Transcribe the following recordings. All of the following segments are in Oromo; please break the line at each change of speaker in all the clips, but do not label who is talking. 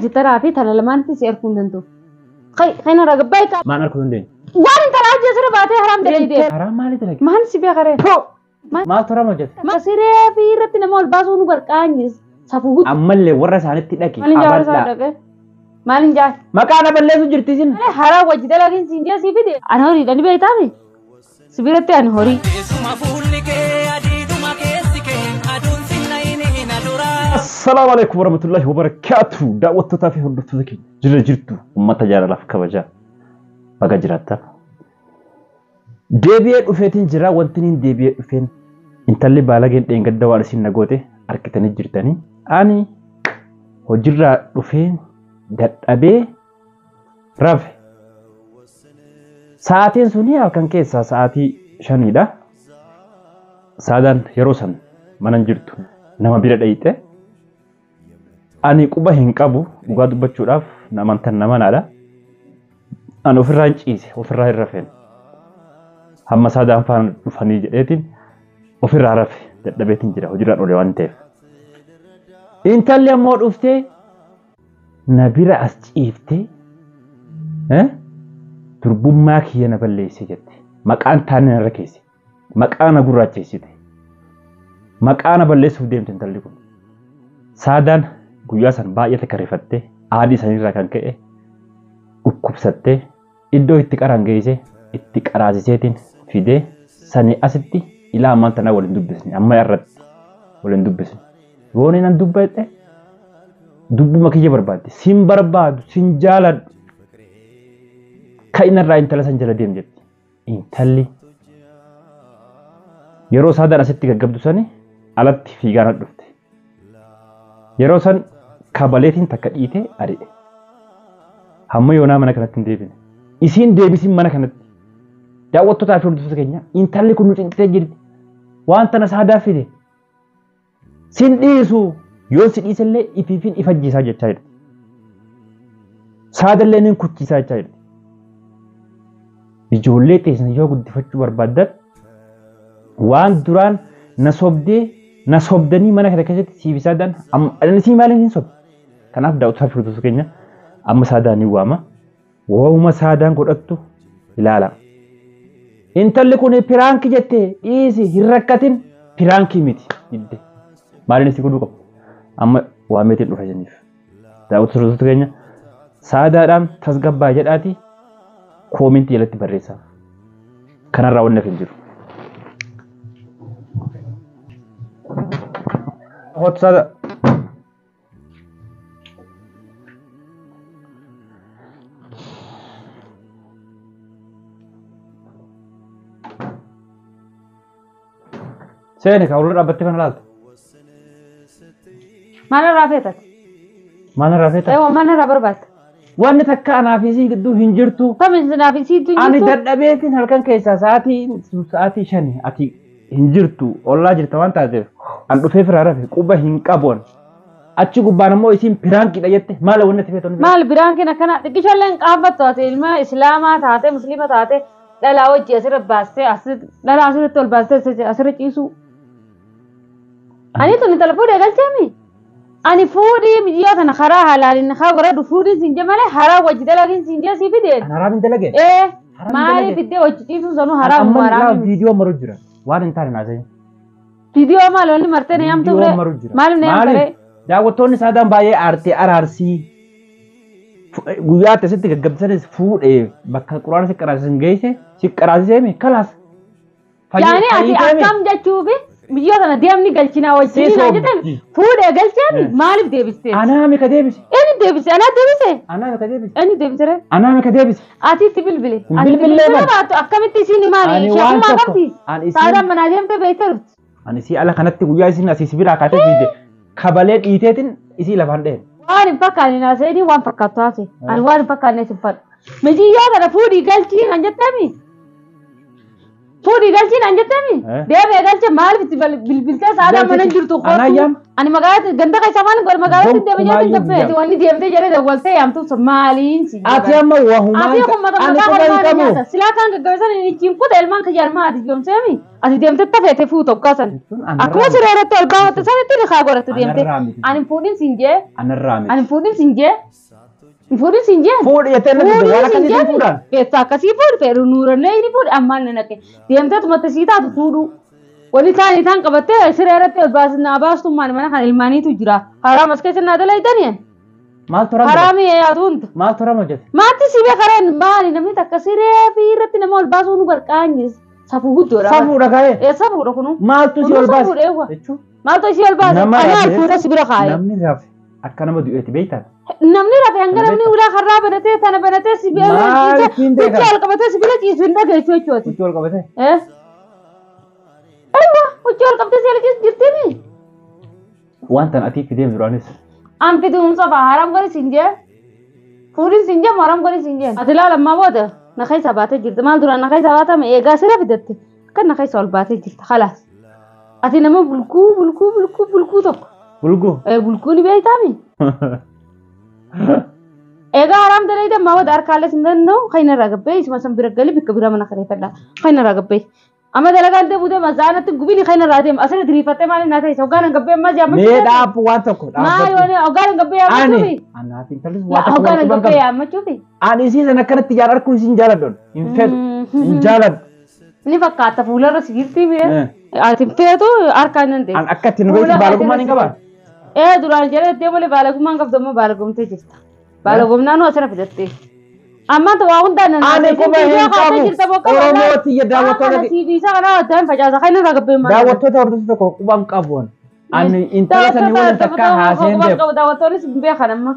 ترى في ترى لما أنت سيركون دنتو خينا رقبايك
ما نركض دين
وين ترى أجي أسرع بعدين حرام دليل
حرام مالي تلك
ما هنسي بيا غيره
ما ترى موجود
ما سيرة في رتنا مول بازو نقول كانيس سافوق
أمل ورث عن التلاقي
مالين جالس هذا مالين جالس
ما كان بلّي سجرتين
أنا حرام وجد لكن سينجا سيفيد أنا هوري دني بيتامي سبيرتي أنا هوري
السلام عليكم ورحمة الله وبركاته دعوة تافه هندوتك جرجرتو وما تجارة لف كبجا بقى جراتا ديبيت وفيتين جرا وانتنين ديبيت وفين انت اللي بالغين دين دوار سين نغوتي اركتني جرتني اني وجرا وفين دابي رف ساعتين سنيا كان كيسا ساعتي شنيدا سادان يروسن منن جرتو nama bira dhayite ani quba hin qabu dhugaa dubbachuudhaaf namantan namanaadha ani ofirraa hin ciise ofirraa hin rafeen hamma saadaan faan dhufanii jedheetiin ofirraa rafe dadhabeetiin jira hojiirraa dhole waan ta'eef intalli ammoo dhuftee na bira as ciiftee durbummaa kiyya na balleesse jette maqaan taanee narra keesse maqaa na gurraacheessite maqaana balleessuuf deemte intalli kun saadaan guyyaa san baay'ee karifatte aadii sanirraa kan ka'e dhukkubsattee iddoo itti qaran geesse itti qaraasiseetiin fidee sanii asitti ilaa ammaan tanaa waliin dubbisne amma irratti waliin dubbisne yoon nan dubbadhe dubbuma kiyya barbaadde sin barbaadu sin jaaladhu ka'inarraa intala san jala deem jetti intalli yeroo saadaan asitti gaggabdu sanii alatti fiigaan dhufte yeroo san kabaleetiin takka dhiite ari'e hamma yoonaa mana kanatti hin deebine isiin deebisin mana kanatti daawwattootaa fi hordoftoota keenya intalli kun nu cinqitee jirti waan tana saadaa fide sin dhiisu yoo si dhiisellee ifiifin ifajjiisaa jechaa jirti saadallee nin kuchiisaa jechaa jirti ijoollee teessan yoo guddifachuu barbaaddan waan duraan na sobdanii mana kana keessatti siibisaa daan amma si maaliin hin sobde kanaaf daawwataa fi hordoftoota keenya amma saadaan ni waama waa'uma saadaan godhattu ilaala intalli kun piraankii jette dhiisi hin rakkatin piraankii miti idde maaliin si godhuu qabu amma waameetiin dhufa jeniif daawwataa fi hordoftoota keenya saadaadhaan tasgabbaa jedhaati koomentii jalatti barreessaa kanarraa wanna hin jiru hot sada seeni ka ulur abatti kana laal
mana rafetat ewa mana rabarbat
wanni takka anaafisii gidduu hin jirtu
kamin sinaafisii gidduu
ani dadhabeetiin halkan keessaa sa'aatii 5 ati hin jirtu ollaa jirta waan taateef an dhufee firaa rafe quba hin qaboon achi gubbaan ammoo isiin piraankiidha jette maala wanni tafeeton
maal piraankiin akkana xiqqishalleen qaabbattu ati ilma islaamaa taate musliima taate dhalaa wajji asirra baastee dhalaa asirratti ol baastee asirra ciisu ani tuni telefoonii galcheemi ani fuudhii mijiyaa kana karaa halaalin kaa godhadhu fuudhiin siin jemale haraa wajji dalagiin siin jee sii fideen
haraam hin dalagee
maali fiddee wajji ciisuun sanuu haraam
amma laa viidiyoo maru jira waan hin taane naasee
video maal wali martee na yamtu bire maal ne yamtare
daawwattoonni saadaan baay'ee aartee araarsii guyyaa tasitti gaggabsanis fuudhee bakka quraana si qaraasisan geesse si qaraasiseemi kalaas
yaani ati akkam jechuufi biyya kana deemni galchinaa wajjin jedhan fuudhee galcheemi maaliif deebiste
anaami ka deebise
eni deebise
anaami ka deebise
eni deebisere
anaami ka deebise
ati sibilbile ati bilbile baatu akkamitti isiin maali sheekuma qabdi saadaan manaa deemte beektarti
ani si ala kanatti guyyaa isin asii sibiraa kaatee fiide kabalee dhiiteetiin isii lafaan dheen
waan hin fakkaanne naasee waan fakkaatu taate ani waan hin fakkaanne si fadhu mijiyyaa kana fuudhii galchii kan jettami Fuudhii galchiin an jettami. Deebee galcha maaliif itti bilbiltee saadaan mana jirtu qotu. Ani magaalatti ganda keessa maal godha magaalatti deemee jaatin gabbee. Wanni deemtee jedhee dawwaltee yaamtu maaliin si.
Ati amma waa humaan.
Ati ummata maqaa qabu. Silaa kan gaggeessan ichiin kuta ilmaan kajaarmaa ati joomseemi. Ati deemtee tafeete fuutu akkaasan. Akkuma siree irratti ol baawwatte sanitti riqaa godhatti deemtee. Ani fuudhin sinjee. Ani fuudhin sinjee. Fuudhin sinjee.
Fuudhi jettee natti waan akkasii fuudhan.
Keessa akkasii fuudhi feeru nuurannee inni fuudhi ammaan na naqe. Deemtee tumatti sii taatu fuudhu. Wani isaan qabattee siree irratti ol baasnaa baastummaan mana kan ilmaaniitu jira. Haraam as keessa naa dalaydaniin.
Maal tora
haraami yaatuunta.
Maal tora hojjete.
Maatti si beekareen maali namni takka siree fi irratti nama ol baasuu nu garqaanyis. Safuu guddoodha.
Safuudha ka'ee.
Safuudha kunu.
Maaltu si ol baase.
Maaltu si ol baase. Ani alfuudha si bira kaa'e.
Namni rafe akka nama du'eeti beektaa.
Namni rafe hanga namni ulaa karraa banatee tana banatee si bira ciise. Kuchi ol qabatee si bira ciisu hin dhageessuu jechuudha.
Kuchi ol qabatee.
Kuchi ol qabatee si bira ciisu jirtini.
Wanta ati fidee biraanis.
An fiduumsa ba'a haram godhi sinjee. Fuudhin sinjee moo haram godhi sinjee. Ati ilaalammaa booda. Nakai sabate jirta maal dura nakai sabata me ega sira fidatte kan nakai sol baate jirta khalas ati nama bulku tokko bulku ni beeytami ega aram dalayda ma wad arkale sindanno khayna ragabbe isma sam biragali bikka bira mana khare falla khayna ragabbe amma dalagante bude mazanat gubini khayna ratem asana dirifate mali nata isogana gabbe ma jamma
me daap wanta ko
ma yone ogana gabbe ya machubi
ana tin talis wata
ogana gabbe ya machubi
ani si sana kanatti jaar arku sin jaladon in fed in jalad
ni fakkaata fuularra sigirti be ati feetu arkaanante
an akkatti nu beeti balagummaan hin qaban
duraan jedhee malee balagummaan qabdamma balagumtee jirta balagumnaan asana fidatte amma to waa hundaan nan
ani kuma hin qabu oromooti ya daawwattoota
TV isa kana wadaan facaasa khayna ragabbe ma
daawwattoota hordoftoota tokko quban qabuun ani intala sani waliin takka haaseen deem
daawwattoonni si bee kanamma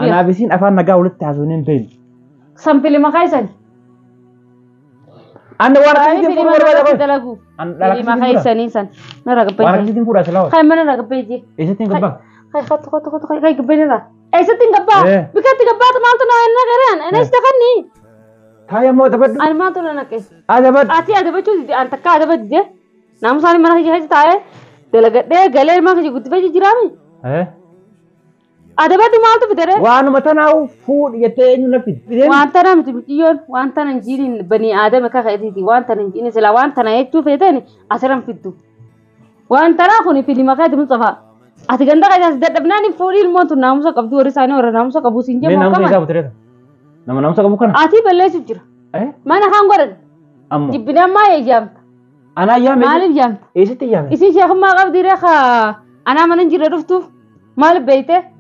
anaafisiin afaan nagaa walitti haasuuniin beeyne
sampili makaa isani
Anda warna
ini pun berbeda dalagu. Lima kali sani san. Nara kepe.
Warna ini pun asal.
Kaya mana nara kepe je?
Esa tinggal bang.
Kaya koto kaya kepe nara. Esa tinggal bang. Bikin tinggal bang teman tu nara keren. Enak istakan ni.
Kaya mau dapat.
Ani mau tu nara kes.
Ada dapat.
Ada dapat tu antak ada dapat je. Namun sani mana kerja tahu. Delagat deh galer mana kerja guti baju jirami. Ada batu mal tu betul.
Wan mata nau food ya teh ni nak fit.
Wan tanah mesti bikion. Wan tanah jini bani ada mereka kayak itu. Wan tanah jini sela wan tanah itu fiteh ni asaram fitu. Wan tanah aku ni pilih makai tu mustafa. Ati ganda kayak sedap benar ni food ilmu tu namun so kabu orang sana orang namun so kabu sinja.
Ni namun siapa betul? Nama namun so kabu kan?
Ati bela sujur. Mana hanggoran?
Ammo.
Jibina mai jam.
Anak jam.
Malin jam.
Isi tu jam.
Isi siapa makan diri kah? Anak mana jirat tu? Mal bete.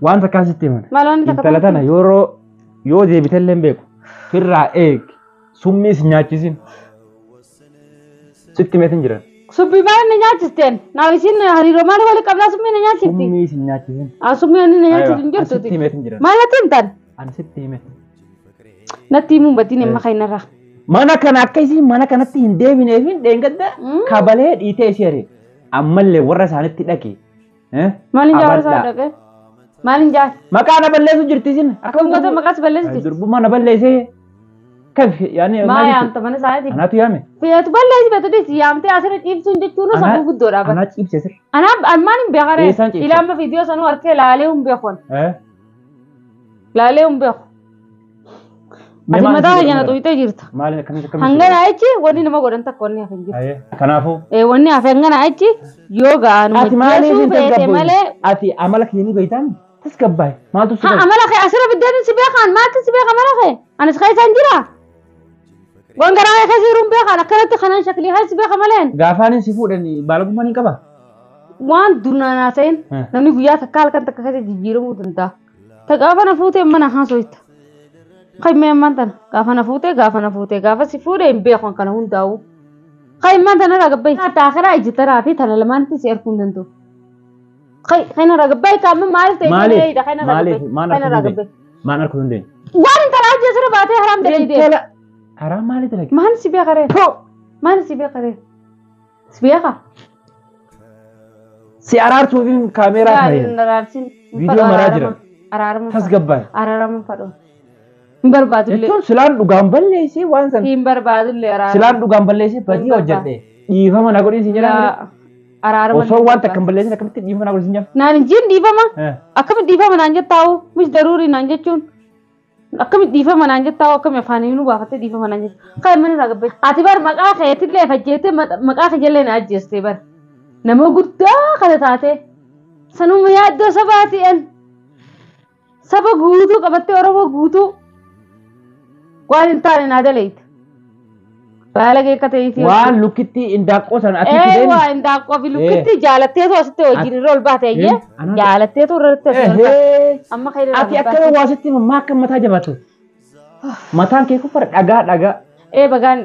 Waan fakkaasitti mana.
Maalonni takka.
Intala tana yoo deebitellee hin beeku. Firraa eeg summiis nyaachisin. Sitti meetin jiran.
Subbii maal na nyaachisteen? Naaf isin hariiroo maal wali qabnaa summii na nyaachifti?
Summiis nyaachisin.
Summii ani na nyaachifti jirtuuti.
Sitti meetin jiran.
Maal natti himtan?
Ani sitti hime.
Natti himuun baddiin himma kainarraa.
Mana kana akka isin mana kanatti hin deebineef hin dheengadda kabalee dhiitee ishee aree. Ammallee warra isaanitti dhaqe.
Maaliin jaawara isaa dhaqe? Maalin jaal?
Maqaa na balleessu jirti sin.
Akkuma gosa maqaa si balleessu jirti.
Durbummaa na balleessee kaf yaani.
Maa yaamta mana isaati.
Anaatu yaame.
Feetu balleessi beetu dhisi yaamtee asirra ciibsuun jechuun sammuu guddoodha.
Anaa ciibse sir.
Anaan hin beekare. Ilaama viidiyoo sanuu harkee laalee hin beekon. Laalee hin beeku. Ati mataa hajjana tuyitee jirta.
Maali akkanatti akkamii?
Hangana achi wanni nama godhan takka wanni hafe hin jiru.
Kanaafuu.
Wanni hafe hangana achi yoo gaanu.
Ati maaliif hin tasgabboon? Ati amala keenii beektaan? Tasgabbaay. Maaltu si beeka?
Amala kee asirra biddeen si beekaan maaltu si beeka amala kee? Anis kee isaan jira. Wangaraa kee si ruun beekaan akkanatti kanaan shaklii kee si beeka maleen.
Gaafaan si fuudhanii baalagummaa ni qaba.
Waan durnaan haasa'in namni guyyaa takka halkan takka keessa jijjiiramuu danda'a. Gaafa na fuutee mana haaso'itta. Qayyimee mantan gaafa na fuutee gaafa si fuudhee hin beekan kana hundaa'u. Qayyimee tana ragabbee. Taakiraa ijjitaraa fi tana lamaanitti si erguu hin danda'u. Kaina ragabbee kaamma maal ta'e jedheedha kaina ragabbee.
Maan arku hundeen.
Waan intalaa jeesira baatee haram daleedee.
Haram maali dalage?
Maan si beekaree? Maan si beekaree? Si beeka?
Si araartuu fi kaameeraa ta'e.
Araarsin.
Viidiyoo maraa jira.
Araaramuun.
Tasgabbaay.
Araaramuun fadhu. Hin barbaadu illee.
Jechuun silaan dhugaan balleessee waan sana.
Hin barbaadu illee araara.
Silaan dhugaan balleessee badii hojjedhe. Dhiifama na godhin si jedhama.
Araara
osoo waan takka hin balleessin akkamitti dhiifama na godhin si jedhama.
Naan hin dhiifama. Akkamitti dhiifama naan jettaa'u mis daruurii naan jechuun. Akkamitti dhiifama naan jettaa'u akkami afaanii nu baafattee dhiifama naan jettu. Kan mana irraa gabbee. Ati bar maqaa keetillee fajjeettee maqaa keetillee na ajjeestee bar. Nama guddaa kana taate sanuma yaaddoo sabaati'an. Saba guutuu qabattee Oromoo guutuu waan hin taane naa daleeyte. Baala kee akka ta'eeti.
Waan lukkitti indaaqqoo sana ati fideen.
Waa indaaqqoo fi lukkitti jaalatteetu asitti hojiin irra ol baate ayyee jaalatteetu irratti as ol baate. Amma kan
ati akkana waasitti mammaa akka mataa jabaatu. Mataan kee kun dhagaa.
Bagaan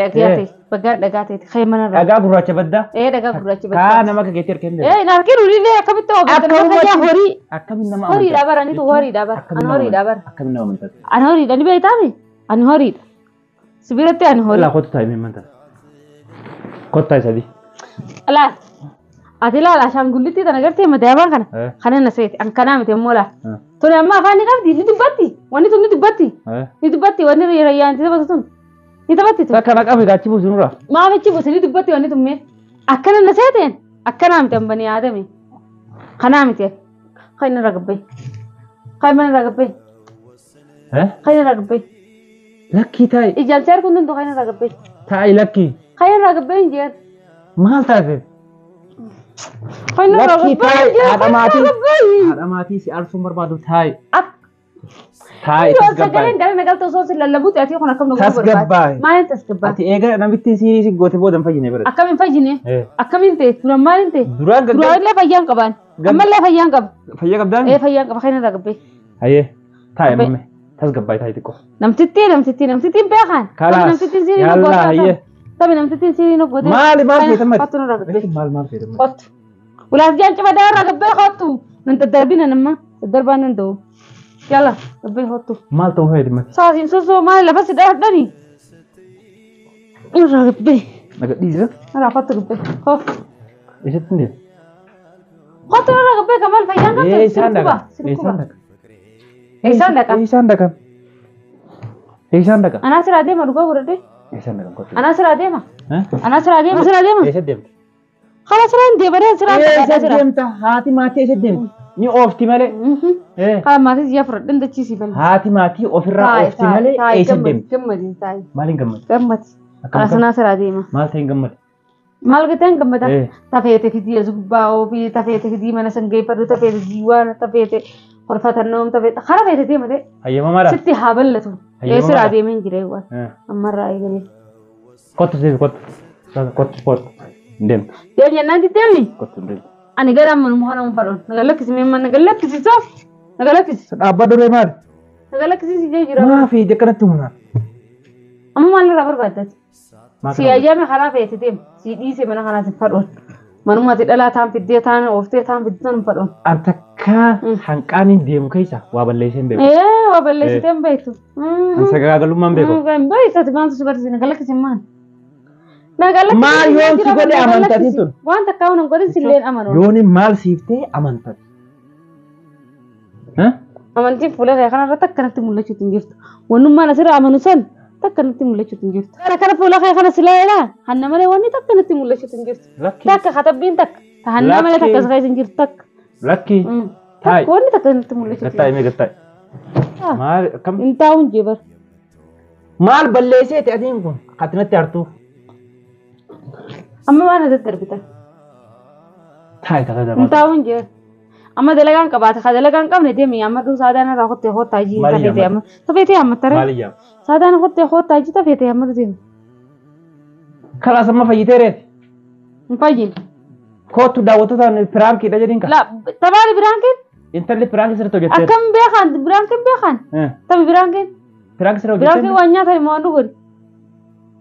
dhagaa ta'e kan mana irraa.
Dhagaa gurraacha baddaa.
Dhagaa gurraacha baddaa.
Kaa nama keetti harkeen.
Narkeen ulillee akkamitti oofate nama kajaa horii.
Akkamitti nama
amantaa. Horiidha bara anitu horiidha bara. Ani horiidha bara.
Akkamitti nama amantaa.
Ani horiidha ni beektaami. Ani horiidha. Sibiratti ani horii.
Laa kottu taa'ee manta. Kottaa isa di.
Laal. Ati laal ashaangullitti tana gartee madaabaan kana. Kana na seeti an kanaa miti immoo laal. Tuni amma afaan ni qabdi ni dubbatti. Wanni tun ni dubbatti. Ni dubbatti wanni rayyaan taphatu tun. Ni taphatti tun.
Bakka maqaa fi gaachi buusu nurra.
Maamichi buusu ni dubbatti wanni tun mee. Akkana na seeteen akkanaa miti ambanii yaadame. Kanaa miti. Kan inni ragabbee. Kan mana ragabbee. Kan inni ragabbee.
Lakkii taa'e.
Ijaarsi harkuun danda'u kan inni ragabbee.
Taa'e lakkii.
Kan inni ragabbee hin jeer.
Maal taate?
Kan inni
Lakkii taa'e haadha maatii.
ragabbee.
Haadha maatii si aarsuun barbaadu taa'e.
Taa'e tasgabbaa'e. Gara nagalta osoo si lallabuuti ati kun akkam nama
tasgabbaa'e.
Maaliin tasgabbaa'e?
Ati eega namitti si goote booda hin fayyine bira.
Akkamiin fayyine? Akkamiin ta'e? Duraan maaliin ta'e?
Duraan
Duraan illee fayyaan qabaan. Ammallee fayyaan qaba.
Fayyaa qabdaan?
Fayyaan qaba kan inni ragabbee.
Hayyee taa'e mamme tasgabbaa'e taa'e xiqqoo.
Namtittiin beekan.
Kalaas
Namtittiin sirii
yallaa hayyee.
Tabi namtittiin sirii nu godhe.
Maal feetamati?
Kottu nu ragabbee.
Maal feetamati?
Kottu. Ulaas jaan cima daa ragabbee kottu. Nan daddarbina namma daddarbaan nan da'u. Yalla rabbee kottu.
Maal ta'uu feetamati?
Saasiin sosoo maal lafa si dhaadhani. Ragabbee.
Naga dhiisa?
Alaa kottu rabbee. Kottu.
Eessatti hin deemu?
Kottu nu ragabbee kamal fayyaan qabdu.
Eessaan dhaqa? Eessaan dhaqa?
Eessaan dhaqa?
Eessaan dhaqa? Eessaan dhaqa?
Anaa siraa deema dhugaa godhadhee.
Eessaan dhaqa kottu?
Anaa siraa deema. Anaa siraa deema. Siraa deema.
Eessatti deemta?
Kala siraan deemadee siraan
Eessatti deemta? Haati maatii eessatti deemti? Ni oofti malee?
Kala maatii jiyaa fudhadhan dachiisii bal'aa.
Haati maatii ofirraa oofti malee eessatti deemti?
Gammadi taa'e.
Maaliin gammadi?
Gammadi. Kala sanaa siraa deema.
Maal ta'een gammadi?
Maal gateen gammada? Tafeete fidii as gubbaa oobii tafeete fidii mana sangeeffadhu tafeete jiiwaan tafeete horfatannoom tafeete hara feete deemadee.
Hayyamamaadha?
Sitti haa bal'atu. Siraa deemeen jiree waan. Ammarraa eegalee.
Kottu seefi kottu. Kottu kottu. Hin deemtu.
Deem jennaan ditteemi?
Kottu hin deemtu.
Ani gara amma nu muka nama fadhoon. Naga lakkisi meemman naga lakkisi soof. Naga lakkisi.
Dhaabbaa duree maali?
Naga lakkisi si jee jira.
Maafi jakkanatti humnaa.
Amma maalirraa barbaaddati? Si ajame karaa feete deem. Si dhiise mana kanaatti fadhoon. Manumatti dhalaa taan fiddee taan ooftee taan fiddee taan fadhoon.
Antakkaa hanqaaniin deemu keessa waa balleessee hin beeku.
Waa balleessitee hin beektu.
Sagaagalummaa hin beeku.
Hin beeksati maantu si barsiise naga lakkisi maal?
Maal yoon si godhe amantatiin tun?
Waan takkaa waan hin godhin si illee amanu.
Yooni maal siiftee amantati?
Amantiin fuula kee kanarratti akkanatti mul'achuutu hin jirtu. Wannummaan asirraa amanu san takkanatti mul'achuutu hin jirtu. Kana fuula kee kana silaa ilaa hanna malee wanni takkanatti mul'achuutu hin jirtu. Takka katabbiin takka hanna malee takka as keessa hin jirtu takka.
Lakkii taayi.
Wanni takkanatti mul'achuutu.
Gattaayi mee gattaayi. Maal akkam?
Hin taa'uun jeebar.
Maal balleesseeti adiin kun katinatti hartuuf?
Amma waan asatti darbitan.
Taayi takka dabala.
Hin taa'uun jeebar. Amma dalagaan qabaata ka dalagaan qabne deemi amma duu saadaan irraa kottee hoottaa jii tafeetee amma tafeetee amma tare
Maaliyyaa?
saadaan kottee hoottaa jii tafeetee amma deemi.
Kalaas amma fayyitee reeti?
Hin fayyin.
Kootu daawwattoota piraankiidha jedhiin ka?
Tabaali biraankiin?
Intalli piraankii sirriitti hojjettee?
Akkam beekan biraankiin beekan? Tabi biraankiin?
Piraankii sirriitti hojjettee?
Biraankiin waan nyaata himoo waan dhugani.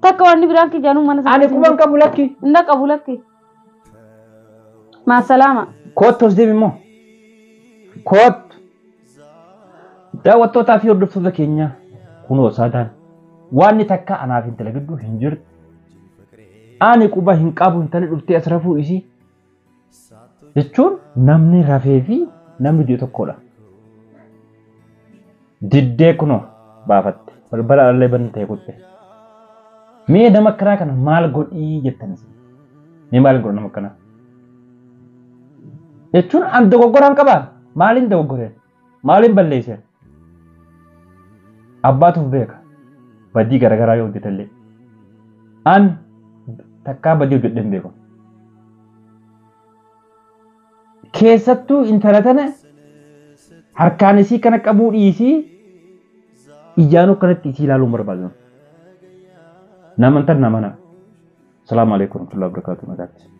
Takka waan biraankiin jaanuu mana sana.
Ani kuban qabu lakki.
Inda qabu lakki. Maasalaama.
Kootu os deemi immoo. Kootu daawwattootaa fi hordoftoota keenya kunoo saadaan waan ni takka anaaf intala gidduu hin jirtu. Ani quba hin qabu intalli dhuftee as rafuu isii jechuun namni rafee fi namni jiru tokkodha. Diddee kunoo baafatte balbala allee bantee kutte. Mee nama akkanaa kana maal godhii jettanis. Mee maal godhu nama akkanaa? Jechuun an dogoggoraan qabaa? Maaliin dogoggoreen? Maaliin balleesseen? Abbaatuuf beeka. Badii garaagaraa yoo hojjetallee. An takkaa badii hojjedhee hin beeku. Keessattuu intala tana harkaan isii kana qabuu dhiisii ijaanuu kanatti isii ilaaluun barbaadu. Namantan namana. Assalamu alaikum warahmatullahi wabarakatuh.